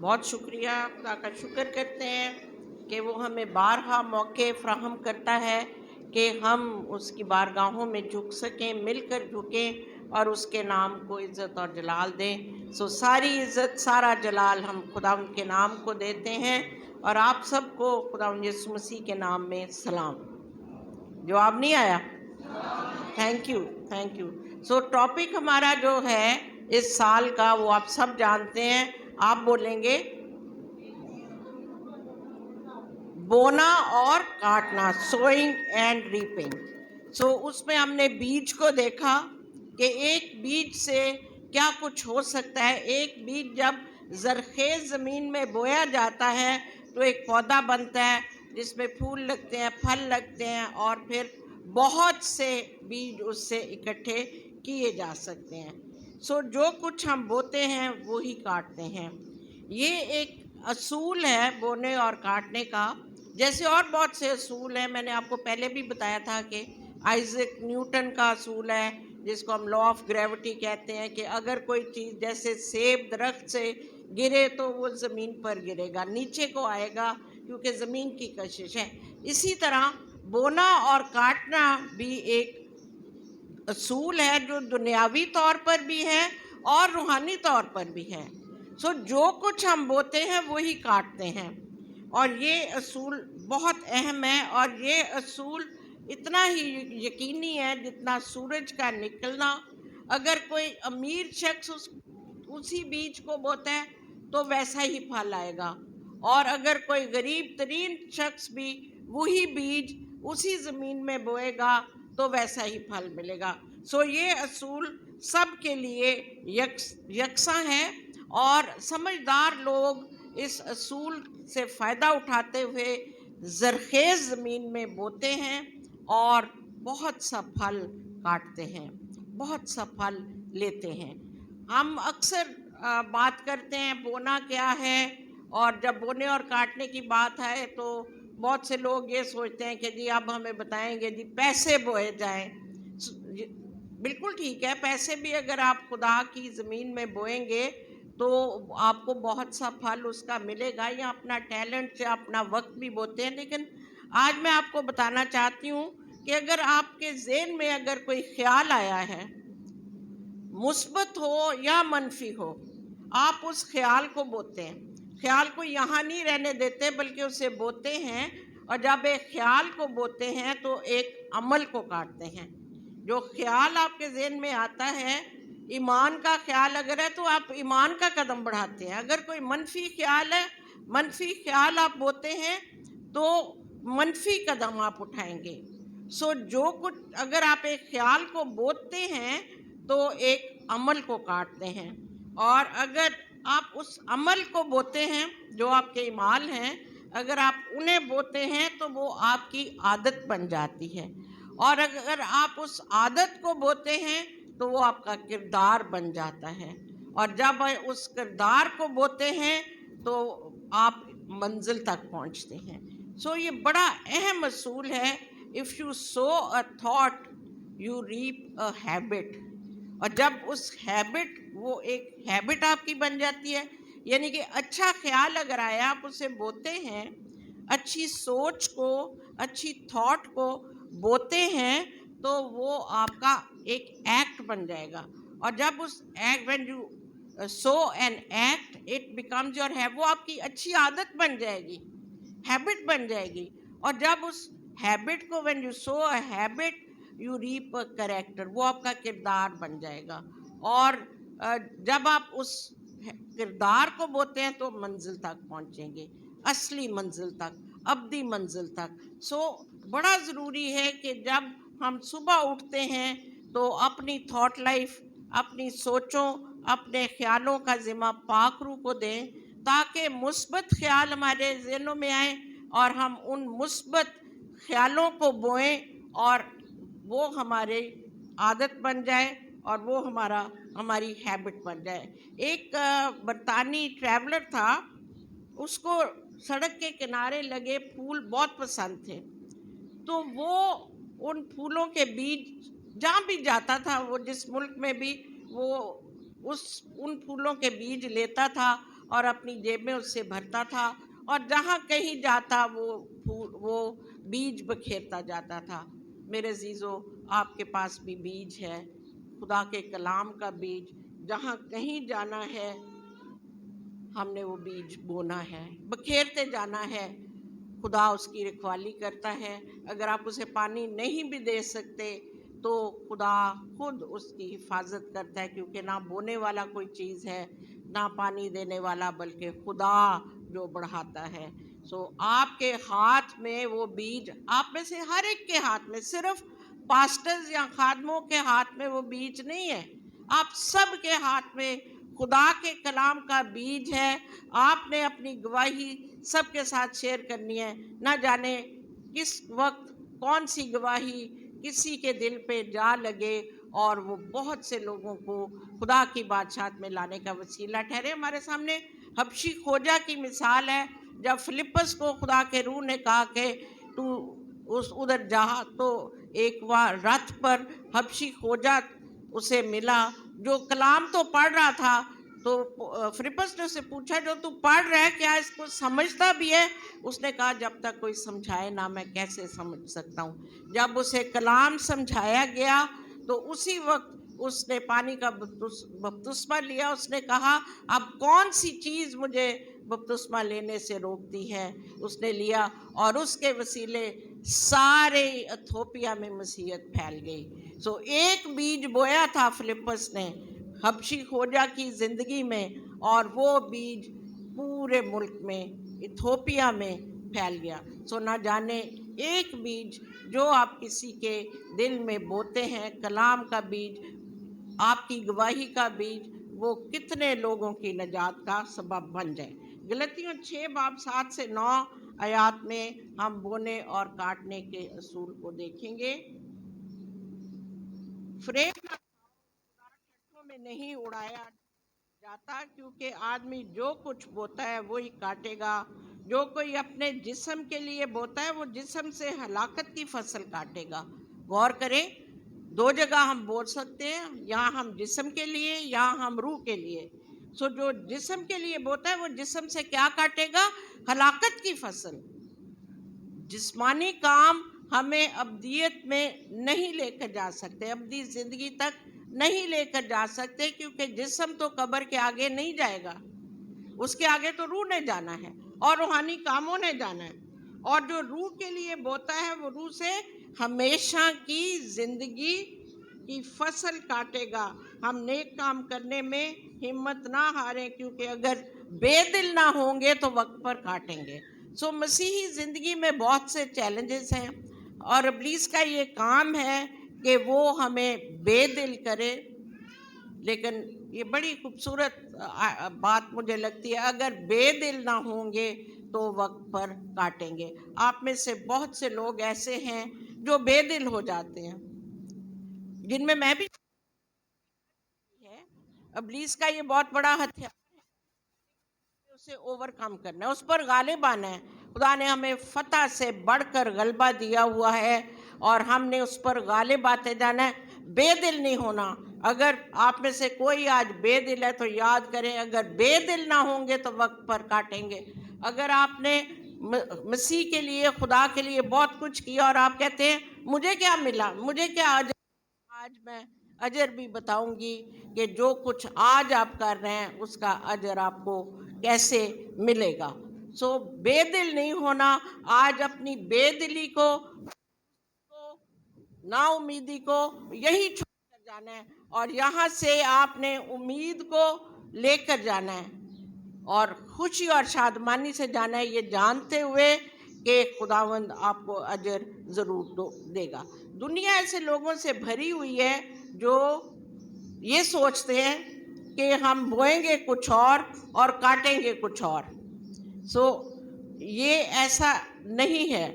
بہت شکریہ، خدا کا شکر کرتے ہیں کہ وہ ہمیں بارہا موقع فراہم کرتا ہے کہ ہم اس کی بارگاہوں میں جھک سکیں، مل کر جھکیں اور اس کے نام کو عزت اور جلال دیں۔ ساری عزت، سارا جلال ہم خدا ان کے نام کو دیتے ہیں، اور آپ سب کو خدا یسوع مسیح کے نام میں سلام۔ جواب نہیں آیا؟ Thank you, thank you. Topic ہمارا جو ہے اس سال کا، وہ آپ سب جانتے ہیں، آپ بولیں گے بونا اور کاٹنا، سوئنگ اینڈ ریپنگ۔ اس میں ہم نے بیج کو دیکھا کہ ایک بیج سے کیا کچھ ہو سکتا ہے۔ ایک بیج جب زرخیز زمین میں بویا جاتا ہے تو ایک پودا بنتا ہے جس میں پھول لگتے ہیں، پھل لگتے ہیں، اور پھر بہت سے بیج اس سے اکٹھے کیے جا سکتے ہیں۔ جو کچھ ہم بوتے ہیں وہی کاٹتے ہیں۔ یہ ایک اصول ہے بونے اور کاٹنے کا، جیسے اور بہت سے اصول ہیں۔ میں نے آپ کو پہلے بھی بتایا تھا کہ آئزک نیوٹن کا اصول ہے جس کو ہم لا آف گریوٹی کہتے ہیں، کہ اگر کوئی چیز جیسے سیب درخت سے گرے تو وہ زمین پر گرے گا، نیچے کو آئے گا کیونکہ زمین کی کشش ہے۔ اسی طرح بونا اور کاٹنا بھی ایک اصول ہے جو دنیاوی طور پر بھی ہے اور روحانی طور پر بھی ہے۔ جو کچھ ہم بوتے ہیں وہی کاٹتے ہیں، اور یہ اصول بہت اہم ہے، اور یہ اصول اتنا ہی یقینی ہے جتنا سورج کا نکلنا۔ اگر کوئی امیر شخص اسی بیج کو بوتا ہے تو ویسا ہی پھل آئے گا، اور اگر کوئی غریب ترین شخص بھی وہی بیج اسی زمین میں بوئے گا تو ویسا ہی پھل ملے گا۔ یہ اصول سب کے لیے یکساں ہے، اور سمجھدار لوگ اس اصول سے فائدہ اٹھاتے ہوئے زرخیز زمین میں بوتے ہیں اور بہت سا پھل کاٹتے ہیں، بہت سا پھل لیتے ہیں۔ ہم اکثر بات کرتے ہیں بونا کیا ہے، اور جب بونے اور کاٹنے کی بات آئے تو بہت سے لوگ یہ سوچتے ہیں کہ جی اب ہمیں بتائیں گے جی پیسے بوئے جائیں۔ بالکل ٹھیک ہے، پیسے بھی اگر آپ خدا کی زمین میں بوئیں گے تو آپ کو بہت سا پھل اس کا ملے گا، یا اپنا ٹیلنٹ سے اپنا وقت بھی بوتے ہیں۔ لیکن آج میں آپ کو بتانا چاہتی ہوں کہ اگر آپ کے ذہن میں اگر کوئی خیال آیا ہے، مثبت ہو یا منفی ہو، آپ اس خیال کو بوتے ہیں۔ خیال کو یہاں نہیں رہنے دیتے بلکہ اسے بوتے ہیں، اور جب ایک خیال کو بوتے ہیں تو ایک عمل کو کاٹتے ہیں۔ جو خیال آپ کے ذہن میں آتا ہے، ایمان کا خیال اگر ہے تو آپ ایمان کا قدم بڑھاتے ہیں۔ اگر کوئی منفی خیال ہے، منفی خیال آپ بوتے ہیں تو منفی قدم آپ اٹھائیں گے۔ جو کچھ اگر آپ ایک خیال کو بوتے ہیں تو ایک عمل کو کاٹتے ہیں، اور اگر آپ اس عمل کو بوتے ہیں جو آپ کے اعمال ہیں، اگر آپ انہیں بوتے ہیں تو وہ آپ کی عادت بن جاتی ہے، اور اگر آپ اس عادت کو بوتے ہیں تو وہ آپ کا کردار بن جاتا ہے، اور جب اس کردار کو بوتے ہیں تو آپ منزل تک پہنچتے ہیں۔ یہ بڑا اہم اصول ہے۔ If you sow a thought, you reap a habit۔ اور جب اس ہیبٹ، وہ ایک ہیبٹ آپ کی بن جاتی ہے، یعنی کہ اچھا خیال اگر آیا آپ اسے بوتے ہیں، اچھی سوچ کو، اچھی تھاٹ کو بوتے ہیں تو وہ آپ کا ایک ایکٹ بن جائے گا، اور جب اس act when you sow an act it becomes your habit، وہ آپ کی اچھی عادت بن جائے گی، ہیبٹ بن جائے گی، اور جب اس ہیبٹ کو when you sow a habit you reap a character، وہ آپ کا کردار بن جائے گا، اور جب آپ اس کردار کو بوتے ہیں تو منزل تک پہنچیں گے، اصلی منزل تک، ابدی منزل تک۔ بڑا ضروری ہے کہ جب ہم صبح اٹھتے ہیں تو اپنی تھاٹ لائف، اپنی سوچوں، اپنے خیالوں کا ذمہ پاک روح کو دیں، تاکہ مثبت خیال ہمارے ذہنوں میں آئیں اور ہم ان مثبت خیالوں کو بوئیں، اور وہ ہمارے عادت بن جائے، اور وہ ہماری ہیبٹ بن جائے۔ ایک برطانوی ٹریولر تھا، اس کو سڑک کے کنارے لگے پھول بہت پسند تھے، تو وہ ان پھولوں کے بیج جہاں بھی جاتا تھا، وہ جس ملک میں بھی، وہ ان پھولوں کے بیج لیتا تھا اور اپنی جیب میں اس سے بھرتا تھا اور جہاں کہیں جاتا وہ بیج بکھیرتا جاتا تھا۔ میرے عزیزو، آپ کے پاس بھی بیج ہے، خدا کے کلام کا بیج۔ جہاں کہیں جانا ہے ہم نے وہ بیج بونا ہے، بکھیرتے جانا ہے۔ خدا اس کی رکھوالی کرتا ہے۔ اگر آپ اسے پانی نہیں بھی دے سکتے تو خدا خود اس کی حفاظت کرتا ہے، کیونکہ نہ بونے والا کوئی چیز ہے نہ پانی دینے والا، بلکہ خدا جو بڑھاتا ہے۔ آپ کے ہاتھ میں وہ بیج، آپ میں سے ہر ایک کے ہاتھ میں، صرف پاسٹرز یا خادموں کے ہاتھ میں وہ بیج نہیں ہے، آپ سب کے ہاتھ میں خدا کے کلام کا بیج ہے۔ آپ نے اپنی گواہی سب کے ساتھ شیئر کرنی ہے۔ نہ جانے کس وقت کون سی گواہی کسی کے دل پہ جا لگے اور وہ بہت سے لوگوں کو خدا کی بادشاہت میں لانے کا وسیلہ ٹھہرے۔ ہمارے سامنے حبشی کھوجا کی مثال ہے۔ جب فلپس کو خدا کے روح نے کہا کہ تو ادھر جا، تو ایک وہاں رتھ پر حبشی کھوجا اسے ملا جو کلام تو پڑھ رہا تھا۔ تو فلپس نے اسے پوچھا جو تو پڑھ رہا ہے کیا اس کو سمجھتا بھی ہے؟ اس نے کہا جب تک کوئی سمجھائے نہ میں کیسے سمجھ سکتا ہوں۔ جب اسے کلام سمجھایا گیا تو اسی وقت اس نے پانی کا بپتسمہ لیا۔ اس نے کہا اب کون سی چیز مجھے بپتسمہ لینے سے روکتی ہے؟ اس نے لیا اور اس کے وسیلے سارے ایتھوپیا میں مسیحیت پھیل گئی۔ ایک بیج بویا تھا فلپس نے حبشی کھوجا کی زندگی میں، اور وہ بیج پورے ملک میں، ایتھوپیا میں پھیل گیا۔ نہ جانے ایک بیج جو آپ کسی کے دل میں بوتے ہیں، کلام کا بیج، آپ کی گواہی کا بیج، وہ کتنے لوگوں کی نجات کا سبب بن جائے۔ غلطیوں 6:7-9 آیات میں ہم بونے اور کاٹنے کے اصول کو دیکھیں گے۔ فریب نہ ٹھٹھوں میں نہیں اڑایا جاتا، کیونکہ آدمی جو کچھ بوتا ہے وہی کاٹے گا۔ جو کوئی اپنے جسم کے لیے بوتا ہے وہ جسم سے ہلاکت کی فصل کاٹے گا۔ غور کریں، 2 جگہ ہم بول سکتے ہیں، یا ہم جسم کے لیے یا ہم روح کے لیے۔ جو جسم کے لیے بوتا ہے وہ جسم سے کیا کاٹے گا؟ ہلاکت کی فصل۔ جسمانی کام ہمیں ابدیت میں نہیں لے کر جا سکتے، ابدی زندگی تک نہیں لے کر جا سکتے، کیونکہ جسم تو قبر کے آگے نہیں جائے گا، اس کے آگے تو روح نے جانا ہے اور روحانی کاموں نے جانا ہے۔ اور جو روح کے لیے بوتا ہے وہ روح سے ہمیشہ کی زندگی کی فصل کاٹے گا۔ ہم نیک کام کرنے میں ہمت نہ ہاریں، کیونکہ اگر بے دل نہ ہوں گے تو وقت پر کاٹیں گے۔ مسیحی زندگی میں بہت سے چیلنجز ہیں، اور ابلیس کا یہ کام ہے کہ وہ ہمیں بے دل کرے۔ لیکن یہ بڑی خوبصورت بات مجھے لگتی ہے، اگر بے دل نہ ہوں گے تو وقت پر کاٹیں گے۔ آپ میں سے بہت سے لوگ ایسے ہیں جو بے دل ہو جاتے ہیں، جن میں بھی ہے۔ ابلیس کا یہ بہت بڑا ہتھیار ہے، اسے اوور کم کرنا ہے، اس پر غالب آنا ہے۔ خدا نے ہمیں فتح سے بڑھ کر غلبہ دیا ہوا ہے، اور ہم نے اس پر غالب آتے جانا ہے، بے دل نہیں ہونا۔ اگر آپ میں سے کوئی آج بے دل ہے تو یاد کریں، اگر بے دل نہ ہوں گے تو وقت پر کاٹیں گے۔ اگر آپ نے مسیح کے لیے، خدا کے لیے بہت کچھ کیا اور آپ کہتے ہیں مجھے کیا ملا، مجھے کیا اجر، آج میں اجر بھی بتاؤں گی کہ جو کچھ آج آپ کر رہے ہیں اس کا اجر آپ کو کیسے ملے گا۔ بے دل نہیں ہونا۔ آج اپنی بے دلی کو، نا امیدی کو یہی چھوڑ کر جانا ہے، اور یہاں سے آپ نے امید کو لے کر جانا ہے، اور خوشی اور شادمانی سے جانا ہے، یہ جانتے ہوئے کہ خداوند آپ کو اجر ضرور دے گا۔ دنیا ایسے لوگوں سے بھری ہوئی ہے جو یہ سوچتے ہیں کہ ہم بوئیں گے کچھ اور کاٹیں گے کچھ اور۔ یہ ایسا نہیں ہے،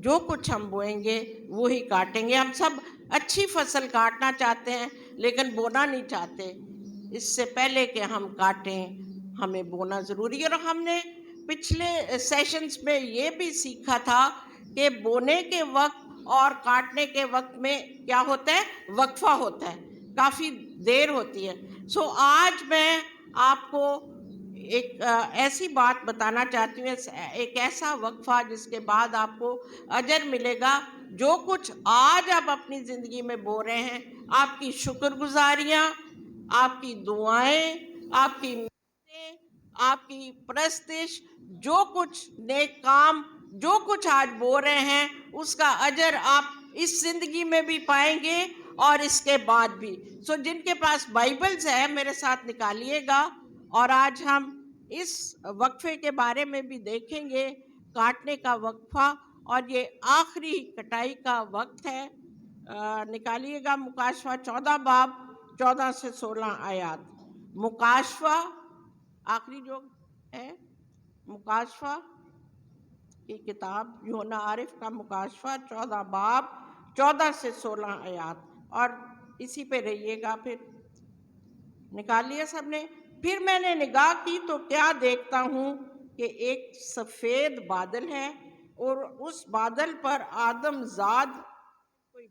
جو کچھ ہم بوئیں گے وہی کاٹیں گے۔ ہم سب اچھی فصل کاٹنا چاہتے ہیں لیکن بونا نہیں چاہتے۔ اس سے پہلے کہ ہم کاٹیں ہمیں بونا ضروری ہے۔ اور ہم نے پچھلے سیشنز میں یہ بھی سیکھا تھا کہ بونے کے وقت اور کاٹنے کے وقت میں کیا ہوتا ہے؟ وقفہ ہوتا ہے، کافی دیر ہوتی ہے۔ آج میں آپ کو ایک ایسی بات بتانا چاہتی ہوں، ایک ایسا وقفہ جس کے بعد آپ کو اجر ملے گا. جو کچھ آج آپ اپنی زندگی میں بو رہے ہیں، آپ کی شکر گزاریاں، آپ کی دعائیں، آپ کی محنتیں، آپ کی پرستش، جو کچھ نیک کام، جو کچھ آج بو رہے ہیں، اس کا اجر آپ اس زندگی میں بھی پائیں گے اور اس کے بعد بھی. سو جن کے پاس بائبلز ہے میرے ساتھ نکالیے گا، اور آج ہم اس وقفے کے بارے میں بھی دیکھیں گے، کاٹنے کا وقفہ، اور یہ آخری کٹائی کا وقت ہے. نکالیے گا مکاشفہ 14 باب 14 سے 16 آیات. مکاشفہ آخری جو ہے، مکاشفہ کی کتاب یوحنا عارف کا مکاشفہ 14 باب 14 سے 16 آیات، اور اسی پہ رہیے گا. پھر نکال لیا سب نے؟ پھر میں نے نگاہ کی تو کیا دیکھتا ہوں کہ ایک سفید بادل ہے، اور اس بادل پر آدم زاد، کوئی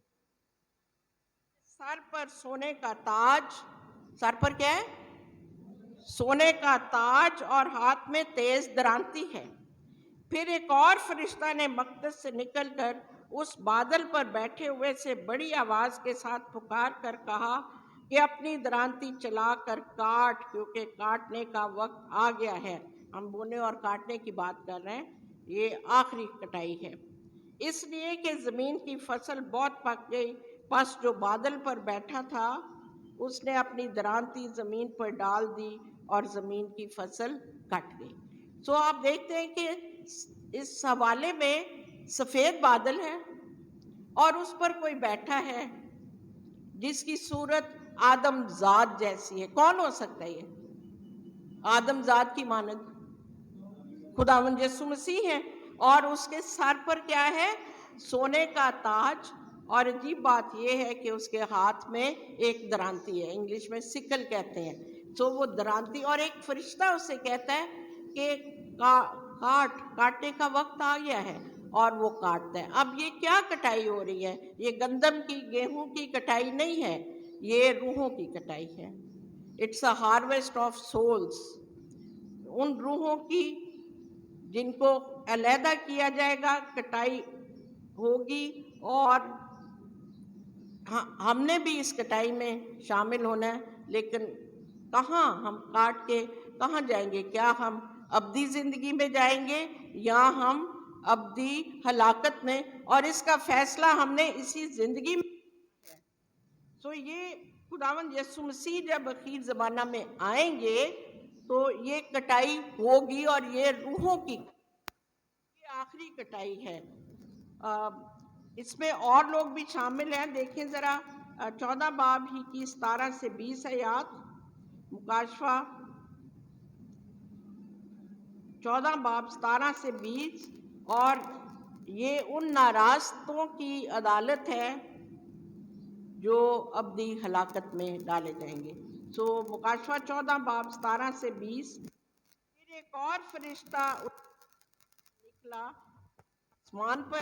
سر پر سونے کا تاج، سر پر کیا ہے؟ سونے کا تاج، اور ہاتھ میں تیز درانتی ہے. پھر ایک اور فرشتہ نے مقدس سے نکل کر اس بادل پر بیٹھے ہوئے سے بڑی آواز کے ساتھ پکار کر کہا کہ اپنی درانتی چلا کر کاٹ، کیونکہ کاٹنے کا وقت آ گیا ہے. ہم بونے اور کاٹنے کی بات کر رہے ہیں، یہ آخری کٹائی ہے. اس لیے کہ زمین کی فصل بہت پک گئی. پس جو بادل پر بیٹھا تھا اس نے اپنی درانتی زمین پر ڈال دی، اور زمین کی فصل کٹ گئی. سو آپ دیکھتے ہیں کہ اس حوالے میں سفید بادل ہے، اور اس پر کوئی بیٹھا ہے جس کی صورت آدم زاد جیسی ہے. کون ہو سکتا ہے یہ آدم زاد کی مانند؟ خداوند یسوع مسیح ہے. اور اس کے سر پر کیا ہے؟ سونے کا تاج. اور عجیب بات یہ ہے کہ اس کے ہاتھ میں ایک درانتی ہے، انگلش میں سکل کہتے ہیں. تو وہ درانتی، اور ایک فرشتہ اسے کہتا ہے کہ کاٹنے کا وقت آ گیا ہے، اور وہ کاٹتا ہے. اب یہ کیا کٹائی ہو رہی ہے؟ یہ گندم کی، گیہوں کی کٹائی نہیں ہے، یہ روحوں کی کٹائی ہے. It's a harvest of souls. ان روحوں کی جن کو علیحدہ کیا جائے گا، کٹائی ہوگی، اور ہم نے بھی اس کٹائی میں شامل ہونا ہے. لیکن کہاں ہم کاٹ کے کہاں جائیں گے؟ کیا ہم ابدی زندگی میں جائیں گے، یا ہم ابدی ہلاکت میں؟ اور اس کا فیصلہ ہم نے اسی زندگی میں. سو یہ خداوند یسوع مسیح جب اخیر زمانہ میں آئیں گے تو یہ کٹائی ہوگی، اور یہ روحوں کی یہ آخری کٹائی ہے. اس میں اور لوگ بھی شامل ہیں. دیکھیں ذرا 14 باب ہی کی 17 سے 20 آیات. مکاشفہ 14 باب 17 سے 20. اور یہ ان ناراستوں کی عدالت ہے جو ابدی ہلاکت میں ڈالے جائیں گے. سو مکاشفہ 14 باب 17 سے 20. پھر ایک اور فرشتہ نکلا آسمان پر،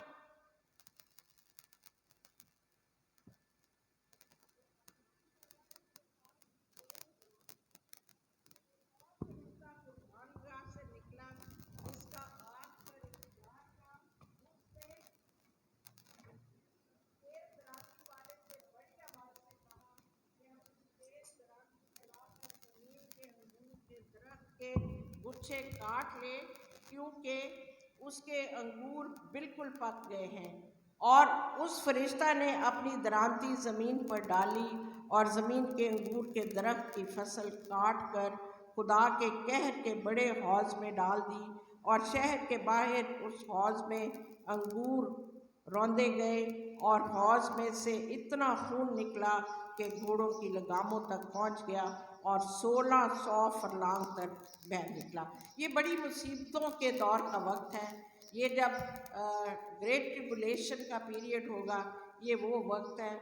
سے نکلا جس کا آگ پر اختیار تھا. اس نے تیز درانتی والے سے بڑی آواز سے کہا کہ اپنی تیز درانتی چلا کر زمین کے انگور کے درخت کے گچھے کاٹ لے، کیونکہ اس کے انگور بالکل پک گئے ہیں. اور اس فرشتہ نے اپنی درانتی زمین پر ڈالی، اور زمین کے انگور کے درخت کی فصل کاٹ کر خدا کے قہر کے بڑے حوض میں ڈال دی. اور شہر کے باہر اس حوض میں انگور روندے گئے، اور حوض میں سے اتنا خون نکلا کہ گھوڑوں کی لگاموں تک پہنچ گیا، اور 1600 فرلانگ تک بہہ نکلا. یہ بڑی مصیبتوں کے دور کا وقت ہے. یہ جب گریٹ ٹریبولیشن کا پیریڈ ہوگا، یہ وہ وقت ہے.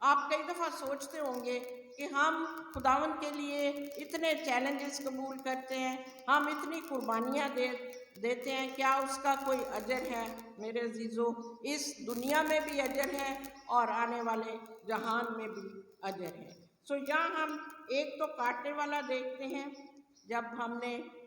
آپ کئی دفعہ سوچتے ہوں گے کہ ہم خداوند کے لیے اتنے چیلنجز قبول کرتے ہیں، ہم اتنی قربانیاں دیتے ہیں، کیا اس کا کوئی اجر ہے؟ میرے عزیزو، اس دنیا میں بھی اجر ہے، اور آنے والے جہان میں بھی اجر ہے. سو یہاں ہم ایک تو کاٹنے والا دیکھتے ہیں. جب ہم نے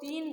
3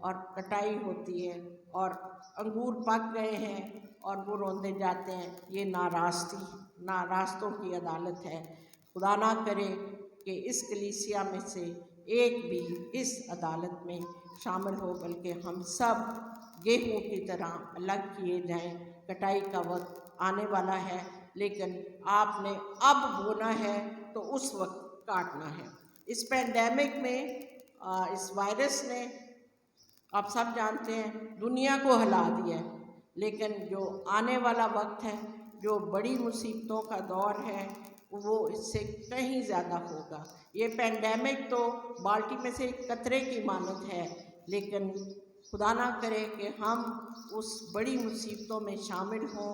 اور کٹائی ہوتی ہے اور انگور پک گئے ہیں اور وہ روندے جاتے ہیں، یہ ناراستوں کی عدالت ہے۔ خدا نہ کرے کہ اس کلیسیا میں سے ایک بھی اس عدالت میں شامل ہو، بلکہ ہم سب گیہوں کی طرح الگ کیے جائیں۔ کٹائی کا وقت آنے والا ہے، لیکن آپ نے اب بونا ہے تو اس وقت کاٹنا ہے۔ اس پینڈیمک میں اس وائرس نے، آپ سب جانتے ہیں، دنیا کو ہلا دیا ہے، لیکن جو آنے والا وقت ہے، جو بڑی مصیبتوں کا دور ہے، وہ اس سے کہیں زیادہ ہوگا۔ یہ پینڈیمک تو بالٹی میں سے ایک قطرے کی مانند ہے، لیکن خدا نہ کرے کہ ہم اس بڑی مصیبتوں میں شامل ہوں۔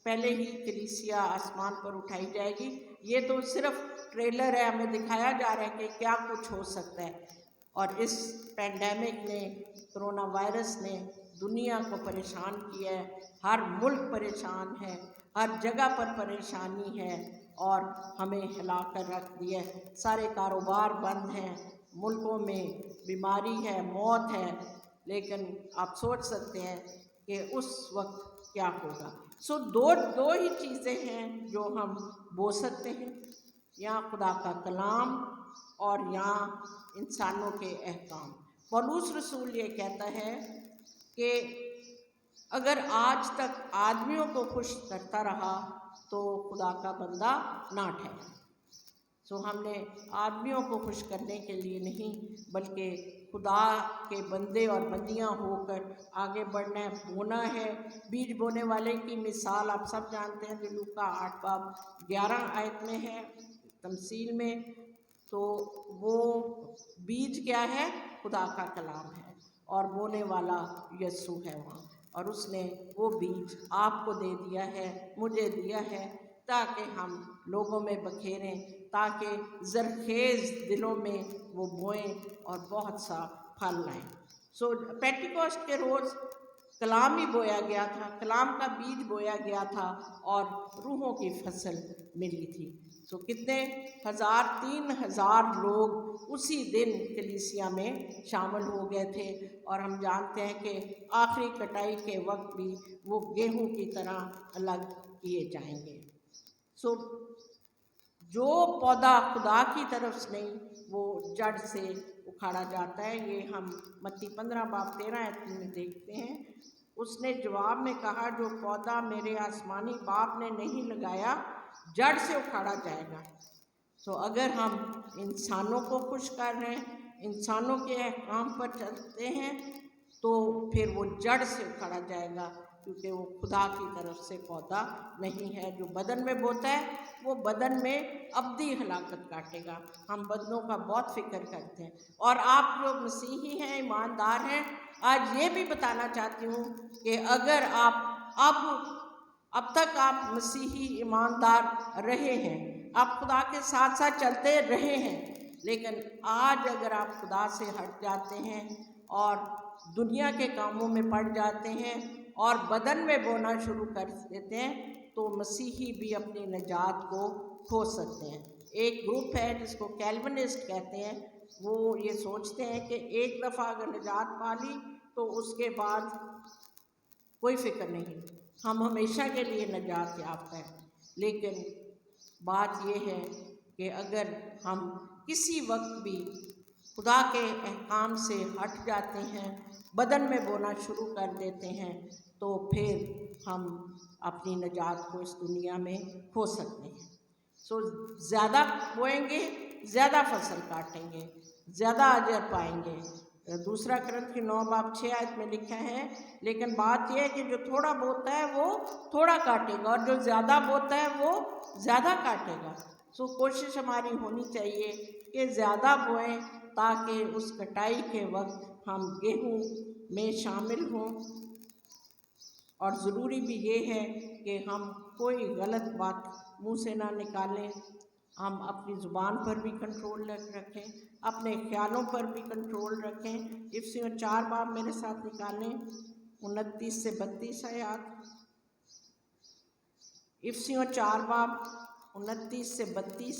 پہلے ہی کلیسیا آسمان پر اٹھائی جائے گی۔ یہ تو صرف ٹریلر ہے، ہمیں دکھایا جا رہا ہے کہ کیا کچھ ہو سکتا ہے، اور اس پینڈیمک نے، کرونا وائرس نے دنیا کو پریشان کیا ہے۔ ہر ملک پریشان ہے، ہر جگہ پر پریشانی ہے اور ہمیں ہلا کر رکھ دیا ہے۔ سارے کاروبار بند ہیں، ملکوں میں بیماری ہے، موت ہے، لیکن آپ سوچ سکتے ہیں کہ اس وقت کیا ہوگا۔ دو ہی چیزیں ہیں جو ہم بو سکتے ہیں، یا خدا کا کلام اور یا انسانوں کے احکام۔ پولس رسول یہ کہتا ہے کہ اگر آج تک آدمیوں کو خوش کرتا رہا تو خدا کا بندہ نہ ٹھہرے۔ ہم نے آدمیوں کو خوش کرنے کے لیے نہیں، بلکہ خدا کے بندے اور بندیاں ہو کر آگے بڑھنا ہے، بونا ہے۔ بیج بونے والے کی مثال آپ سب جانتے ہیں، جو لوکا 8:11 میں ہے، تمثیل میں۔ تو وہ بیج کیا ہے؟ خدا کا کلام ہے، اور بونے والا یسوع ہے وہاں، اور اس نے وہ بیج آپ کو دے دیا ہے، مجھے دیا ہے، تاکہ ہم لوگوں میں بکھیریں، تاکہ زرخیز دلوں میں وہ بوئیں اور بہت سا پھل لائیں۔ پینٹیکوسٹ کے روز کلام ہی بویا گیا تھا، کلام کا بیج بویا گیا تھا اور روحوں کی فصل ملی تھی۔ کتنے 3,000 لوگ اسی دن کلیسیا میں شامل ہو گئے تھے، اور ہم جانتے ہیں کہ آخری کٹائی کے وقت بھی وہ گیہوں کی طرح الگ کیے جائیں گے۔ جو پودا خدا کی طرف سے نہیں، وہ جڑ سے اکھاڑا جاتا ہے۔ یہ ہم متی 15:13 میں دیکھتے ہیں۔ اس نے جواب میں کہا، جو پودا میرے آسمانی باپ نے نہیں لگایا، جڑ سے اکھاڑا جائے گا۔ اگر ہم انسانوں کو خوش کر رہے ہیں، انسانوں کے احکام پر چلتے ہیں، تو پھر وہ جڑ سے اکھاڑا جائے گا، کیونکہ وہ خدا کی طرف سے پودا نہیں ہے۔ جو بدن میں بوتا ہے، وہ بدن میں ابدی ہلاکت کاٹے گا۔ ہم بدنوں کا بہت فکر کرتے ہیں، اور آپ جو مسیحی ہیں، ایماندار ہیں، آج یہ بھی بتانا چاہتی ہوں کہ اگر آپ اب تک آپ مسیحی ایماندار رہے ہیں، آپ خدا کے ساتھ ساتھ چلتے رہے ہیں، لیکن آج اگر آپ خدا سے ہٹ جاتے ہیں اور دنیا کے کاموں میں پڑ جاتے ہیں اور بدن میں بونا شروع کر دیتے ہیں، تو مسیحی بھی اپنی نجات کو کھو سکتے ہیں۔ ایک گروپ ہے جس کو کیلونسٹ کہتے ہیں، وہ یہ سوچتے ہیں کہ ایک دفعہ اگر نجات پا لی تو اس کے بعد کوئی فکر نہیں، ہم ہمیشہ کے لیے نجات یافتہ ہیں۔ لیکن بات یہ ہے کہ اگر ہم کسی وقت بھی خدا کے احکام سے ہٹ جاتے ہیں، بدن میں بونا شروع کر دیتے ہیں، تو پھر ہم اپنی نجات کو اس دنیا میں کھو سکتے ہیں۔ زیادہ بوئیں گے، زیادہ فصل کاٹیں گے، زیادہ اجر پائیں گے۔ 2 کرنتھی 9:6 میں لکھا ہے، لیکن بات یہ ہے کہ جو تھوڑا بوتا ہے وہ تھوڑا کاٹے گا، اور جو زیادہ بوتا ہے وہ زیادہ کاٹے گا۔ کوشش ہماری ہونی چاہیے کہ زیادہ بوئیں، تاکہ اس کٹائی کے وقت ہم گیہوں میں شامل ہوں۔ اور ضروری بھی یہ ہے کہ ہم کوئی غلط بات منہ سے نہ نکالیں، ہم اپنی زبان پر بھی کنٹرول رکھیں، اپنے خیالوں پر بھی کنٹرول رکھیں۔ افسیوں 4 میرے ساتھ نکالیں، 29 سے 32 آیات۔ افسیوں 4 29 سے 32۔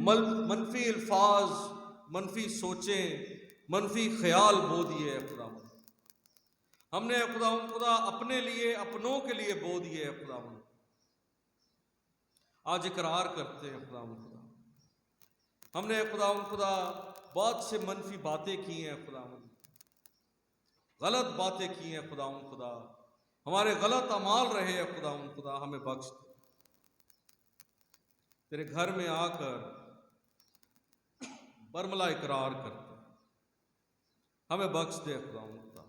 منفی الفاظ، منفی سوچیں، منفی خیال بو دیے اے خداوند۔ ہم نے اے خداوند خدا اپنے لیے، اپنوں کے لیے بو دیے اے خداوند۔ آج اقرار کرتے ہیں خداوند خدا، ہم نے اے خداوند خدا بہت سے منفی باتیں کی ہیں خداوند، غلط باتیں کی ہیں خداوند خدا، ہمارے غلط اعمال رہے ہیں خداوند خدا، ہمیں بخش دے۔ تیرے گھر میں آ کر برملا اقرار کرتے ہیں، ہمیں بخش دے خداوند خدا۔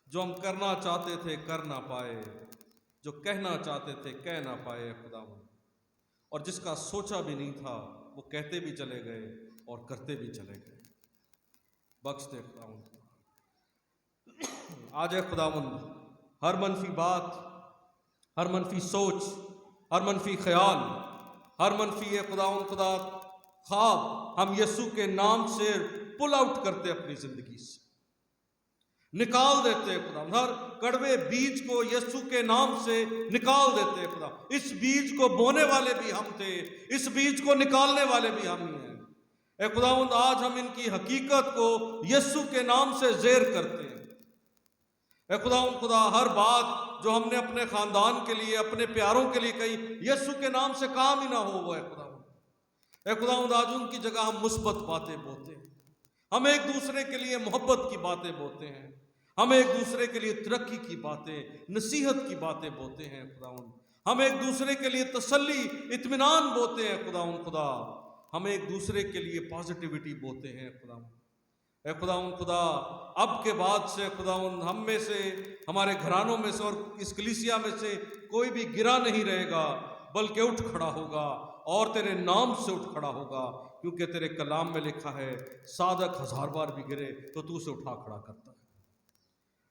جو ہم کرنا چاہتے تھے کر نہ پائے، جو کہنا چاہتے تھے کہہ نہ پائے خداوند، اور جس کا سوچا بھی نہیں تھا وہ کہتے بھی چلے گئے اور کرتے بھی چلے گئے، بخش دے خداوند۔ آج اے خداوند ہر منفی بات، ہر منفی سوچ، ہر منفی خیال، ہر منفی اے خداوند خدا خواب ہم یسوع کے نام سے پل آؤٹ کرتے اپنی زندگی سے، نکال دیتے خدا۔ ہر کڑوے بیج کو یسوع کے نام سے نکال دیتے خدا۔ اس بیج کو بونے والے بھی ہم تھے، اس بیج کو نکالنے والے بھی ہم ہی ہیں اے خداوند۔ آج ہم ان کی حقیقت کو یسوع کے نام سے زیر کرتے ہیں اے خداوند خدا۔ ہر بات جو ہم نے اپنے خاندان کے لیے، اپنے پیاروں کے لیے کہی، یسوع کے نام سے کام ہی نہ ہو وہ اے خداوند۔ اے خداوند آج ان کی جگہ ہم مثبت باتیں بولتے ہیں، ہم ایک دوسرے کے لیے محبت کی باتیں بولتے ہیں، ہم ایک دوسرے کے لیے ترقی کی باتیں، نصیحت کی باتیں بولتے ہیں خداوند۔ ہم ایک دوسرے کے لیے تسلی، اطمینان بولتے ہیں خداوند خدا۔ ہم ایک دوسرے کے لیے پازیٹیوٹی بولتے ہیں خداوند۔ اے خداوند خدا اب کے بعد سے خداوند ہم میں سے، ہمارے گھرانوں میں سے اور اس کلیسیا میں سے کوئی بھی گرا نہیں رہے گا، بلکہ اٹھ کھڑا ہوگا اور تیرے نام سے اٹھ کھڑا ہوگا، کیونکہ تیرے کلام میں لکھا ہے صادق 1000 بار بھی گرے تو تو اسے اٹھا کھڑا کرتا ہے۔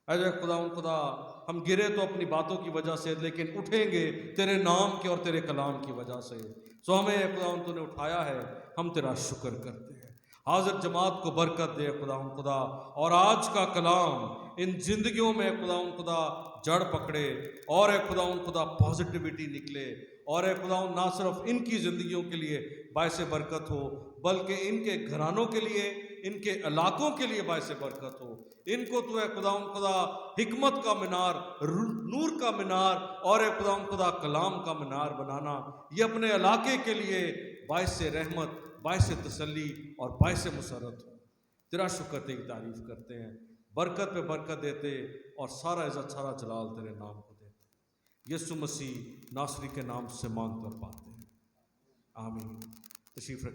اے خداوند خدا ہم گرے تو اپنی باتوں کی وجہ سے، لیکن اٹھیں گے تیرے نام کے اور تیرے کلام کی وجہ سے۔ سو ہمیں اے خداوند تو نے اٹھایا ہے، ہم تیرا شکر کرتے ہیں۔ حاضر جماعت کو برکت دے خداوند خدا، اور آج کا کلام ان زندگیوں میں خداوند خدا جڑ پکڑے، اور اے خداوند خدا پازیٹیوٹی نکلے، اور اے خداوند نہ صرف ان کی زندگیوں کے لیے باعث برکت ہو، بلکہ ان کے گھرانوں کے لیے، ان کے علاقوں کے لیے باعث برکت ہو۔ ان کو تو اے خداوند خدا حکمت کا مینار، نور کا مینار، اور اے خداوند خدا کلام کا مینار بنانا، یہ اپنے علاقے کے لیے باعث رحمت، باعث تسلی اور باعث مسرت ہو۔ تیرا شکر، تیری تعریف کرتے ہیں، برکت پہ برکت دیتے، اور سارا عزت، سارا جلال تیرے نام کو دیتے۔ یسوع مسیح ناصری کے نام سے مانگتے اور پاتے ہیں، آمین۔ تشریف رکھیں۔